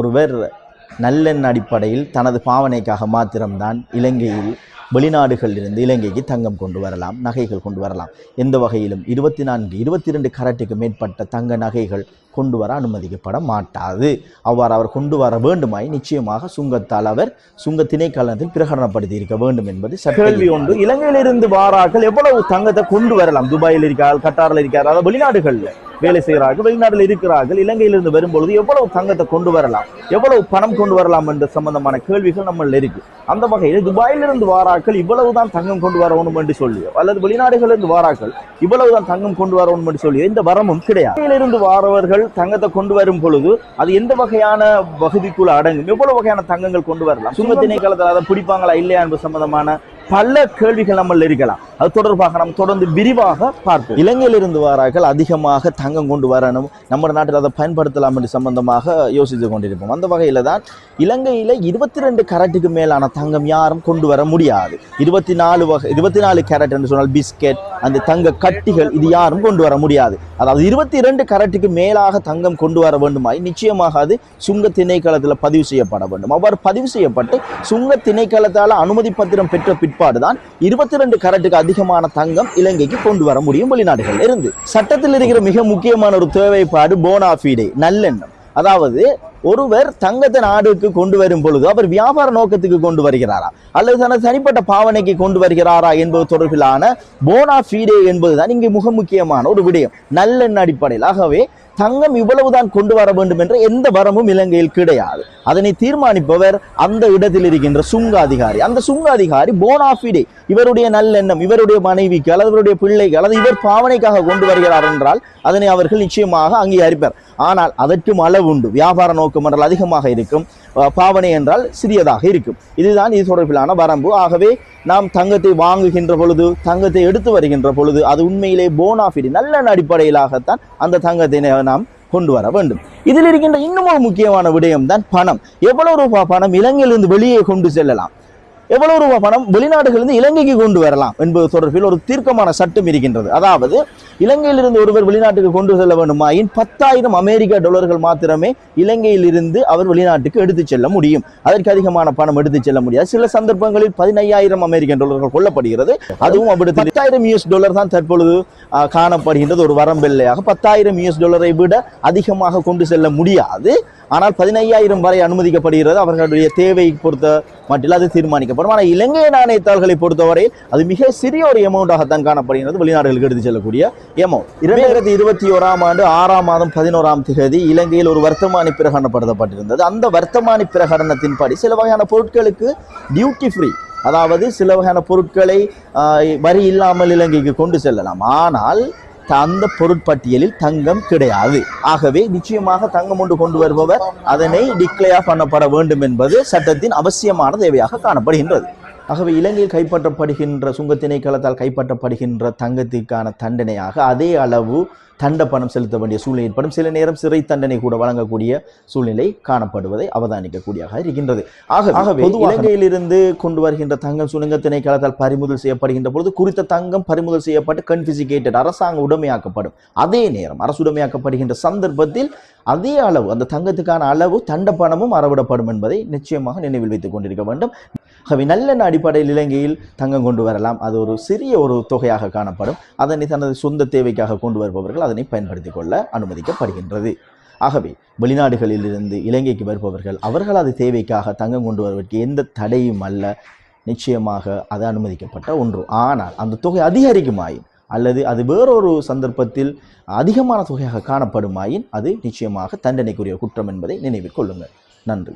ஒருவர் நல்லெண்ண அடிப்படையில் தனது பாவனைக்காக மாத்திரம்தான் இலங்கையில் வெளிநாடுகளிலிருந்து இலங்கைக்கு தங்கம் கொண்டு வரலாம், நகைகள் கொண்டு வரலாம். எந்த வகையிலும் 22 கரட்டுக்கு மேற்பட்ட தங்க நகைகள் கொண்டு வர அனுமதிக்கப்பட மாட்டாது. அவ்வாறு அவர் கொண்டு வர வேண்டுமாய் நிச்சயமாக சுங்கத்தால் அவர் சுங்க திணைக்களத்தில் பிரகடனப்படுத்தி இருக்க வேண்டும் என்பது கேள்வி ஒன்று. இலங்கையிலிருந்து வாராக்கள் எவ்வளவு தங்கத்தை கொண்டு வரலாம்? துபாயில் இருக்கிறார்கள், கட்டாரில் இருக்கிறார்கள், அதாவது வெளிநாடுகளில் வேலை செய்கிறார்கள், வெளிநாட்டில் இருக்கிறார்கள். இலங்கையிலிருந்து வரும்பொழுது எவ்வளவு தங்கத்தை கொண்டு வரலாம், எவ்வளவு பணம் கொண்டு வரலாம் என்ற சம்பந்தமான கேள்விகள் நம்மள இருக்கு. அந்த வகையில் துபாயிலிருந்து வாராக்கள் இவ்வளவுதான் தங்கம் கொண்டு வரணும் என்று சொல்லியோ, அல்லது வெளிநாடுகளிலிருந்து வாராக்கள் இவ்வளவுதான் தங்கம் கொண்டு வரணும் என்று சொல்லியோ எந்த வரமும் கிடையாது. இலங்கையிலிருந்து வாரவர்கள் தங்கத்தை கொண்டு வரும் பொழுது அது எந்த வகையான வகுதிக்குள்ள அடங்கும், எவ்வளவு வகையான தங்கங்கள் கொண்டு வரலாம், சுங்க திணைக்களத்தில் அதை பிடிப்பாங்களா இல்லையா என்பது சம்பந்தமான பல கேள்விகள் நம்ம இருக்கலாம். அது தொடர்பாக நம்ம தொடர்ந்து விரிவாக பார்ப்போம். இலங்கையிலிருந்து வாரார்கள் அதிகமாக தங்கம் கொண்டு வரணும், நம்ம நாட்டில் அதை பயன்படுத்தலாம் என்று சம்பந்தமாக யோசித்து கொண்டிருப்போம். அந்த வகையில தான் இலங்கையில 22 கரட்டுக்கு மேலான தங்கம் யாரும் கொண்டு வர முடியாது. 24 கேரட் என்று சொன்னால் பிஸ்கெட், அந்த தங்க கட்டிகள், இது யாரும் கொண்டு வர முடியாது. அதாவது 22 கரட்டுக்கு மேலாக தங்கம் கொண்டு வர வேண்டுமாய் நிச்சயமாக அது சுங்க திணைக்களத்தில் பதிவு செய்யப்பட வேண்டும். அவ்வாறு பதிவு செய்யப்பட்டு சுங்க திணைக்களத்தால் அனுமதி பத்திரம் பெற்ற பிற்பாடுதான் 22 கரட்டுக்கு அதிகமான தங்கம் இலங்கைக்கு கொண்டு வர முடியும் வெளிநாடுகளில் இருந்து. சட்டத்தில் இருக்கிற மிக முக்கியமான ஒரு தேவைப்பாடு போனாஃபீடே, நல்லெண்ணம். அதாவது ஒருவர் தங்கத்தை நாடுக்கு கொண்டு வரும் பொழுது அவர் வியாபார நோக்கத்துக்கு கொண்டு வருகிறாரா அல்லது தனது தனிப்பட்ட பாவனைக்கு கொண்டு வருகிறாரா என்பது தொடர்பிலான போனாஃபீடே என்பதுதான் இங்கு மிக முக்கியமான ஒரு விடயம், நல்லெண்ண அடிப்படையில். ஆகவே தங்கம் இவ்வளவுதான் கொண்டு வர வேண்டும் என்ற எந்த வரமும் இலங்கையில் கிடையாது. அதனை தீர்மானிப்பவர் அந்த இடத்தில் இருக்கின்ற சுங்க அதிகாரி. அந்த சுங்க அதிகாரி போனாஃபீடே, இவருடைய நல்லெண்ணம், இவருடைய மனைவிக்கு அல்லது இவருடைய பிள்ளைக்கு அல்லது இவர் பாவனைக்காக கொண்டு வருகிறார் என்றால் அதனை அவர்கள் நிச்சயமாக அங்கீகரிப்பார். ஆனால் அதற்கும் அளவு உண்டு. வியாபார நோக்கம் என்றால் அதிகமாக இருக்கும், பாவனை என்றால் சிறியதாக இருக்கும். இதுதான் இது தொடர்பிலான வரம்பு. ஆகவே நாம் தங்கத்தை வாங்குகின்ற பொழுது, தங்கத்தை எடுத்து வருகின்ற பொழுது அது உண்மையிலே போனாஃபீடே, நல்ல அடிப்படையிலாகத்தான் அந்த தங்கத்தை நாம் கொண்டு வர வேண்டும். இதில் இருக்கின்ற இன்னும் ஒரு முக்கியமான விடயம் தான் பணம். எவ்வளவு ரூபாய் பணம் இலங்கையிலிருந்து வெளியே கொண்டு செல்லலாம், எவ்வளவு ரூபாய் பணம் வெளிநாடுகளிலிருந்து இலங்கைக்கு கொண்டு வரலாம் என்பது தொடர்பில் ஒரு தீர்க்கமான சட்டம் இருக்கின்றது. அதாவது இலங்கையிலிருந்து ஒருவர் வெளிநாட்டுக்கு கொண்டு செல்ல வேண்டுமாயின் 10,000 அமெரிக்க டாலர்கள் மாத்திரமே இலங்கையிலிருந்து அவர் வெளிநாட்டுக்கு எடுத்து செல்ல முடியும். அதற்கு அதிகமான பணம் எடுத்து செல்ல முடியாது. சில சந்தர்ப்பங்களில் 15,000 அமெரிக்கன் டாலர்கள் கொள்ளப்படுகிறது. அதுவும் அப்படி 10,000 US டாலர் தான் தற்பொழுது காணப்படுகின்றது ஒரு வரம்பில்லையாக. 10,000 US டாலரை விட அதிகமாக கொண்டு செல்ல முடியாது. ஆனால் 15,000 வரை அனுமதிக்கப்படுகிறது. அவர்களுடைய தேவை பொறுத்த மட்டில் அது தீர்மானிக்கப்படும். ஆனால் இலங்கை நாணயத்தாள்களை பொறுத்தவரை அது மிக சிறிய ஒரு எமௌண்டாகத்தான் காணப்படுகிறது, வெளிநாடுகளுக்கு எடுத்து செல்லக்கூடிய எமௌண்ட். 2021ஆம் ஆண்டு 6ஆம் மாதம் 11ஆம் தேதி இலங்கையில் ஒரு வர்த்தமானி பிரகடனப்படுத்தப்பட்டிருந்தது. அந்த வர்த்தமானி பிரகடனத்தின்படி சில வகையான பொருட்களுக்கு டியூட்டி ஃப்ரீ, அதாவது சில வகையான பொருட்களை வரி இல்லாமல் இலங்கைக்கு கொண்டு செல்லலாம். ஆனால் அந்த பொருட்பட்டியலில் தங்கம் கிடையாது. ஆகவே நிச்சயமாக தங்கம் ஒன்று கொண்டு வருபவர் அதனை டிக்ளேர் பண்ணப்பட வேண்டும் என்பது சட்டத்தின் அவசியமான தேவையாக காணப்படுகின்றது. ஆகவே இலங்கையில் கைப்பற்றப்படுகின்ற சுங்க திணைக்களத்தால் கைப்பற்றப்படுகின்ற தங்கத்திற்கான தண்டனையாக அதே அளவு தண்ட பணம் செலுத்த வேண்டிய சூழ்நிலை ஏற்படும். சில நேரம் சிறை தண்டனை கூட வழங்கக்கூடிய சூழ்நிலை காணப்படுவதை அவதானிக்கக்கூடியதாக இருக்கின்றது. ஆகவே இலங்கையிலிருந்து கொண்டு வருகின்ற தங்கம் சுங்க திணைக்களத்தால் பறிமுதல் செய்யப்படுகின்ற பொழுது குறித்த தங்கம் பறிமுதல் செய்யப்பட்டு கன்ஃபிசிகேட்டட், அரசாங்க உடைமையாக்கப்படும். அதே நேரம் அரசுடைமையாக்கப்படுகின்ற சந்தர்ப்பத்தில் அதே அளவு அந்த தங்கத்துக்கான அளவு தண்ட பணமும் அறவிடப்படும் என்பதை நிச்சயமாக நினைவில் வைத்துக் கொண்டிருக்க வேண்டும். ஆகவே நல்லெண்ண அடிப்படையில் இலங்கையில் தங்கம் கொண்டு வரலாம். அது ஒரு சிறிய ஒரு தொகையாக காணப்படும். அதனை தனது சொந்த தேவைக்காக கொண்டு வருபவர்கள் அதனை பயன்படுத்திக் கொள்ள அனுமதிக்கப்படுகின்றது. ஆகவே வெளிநாடுகளில் இருந்து இலங்கைக்கு வருபவர்கள் அவர்கள் அது தேவைக்காக தங்கம் கொண்டு வருவதற்கு எந்த தடையும் அல்ல, நிச்சயமாக அது அனுமதிக்கப்பட்ட ஒன்று. ஆனால் அந்த தொகை அதிகரிக்குமாயின் அல்லது அது வேறொரு சந்தர்ப்பத்தில் அதிகமான தொகையாக காணப்படுமாயின் அது நிச்சயமாக தண்டனைக்குரிய குற்றம் என்பதை நினைவில் கொள்ளுங்கள். நன்றி.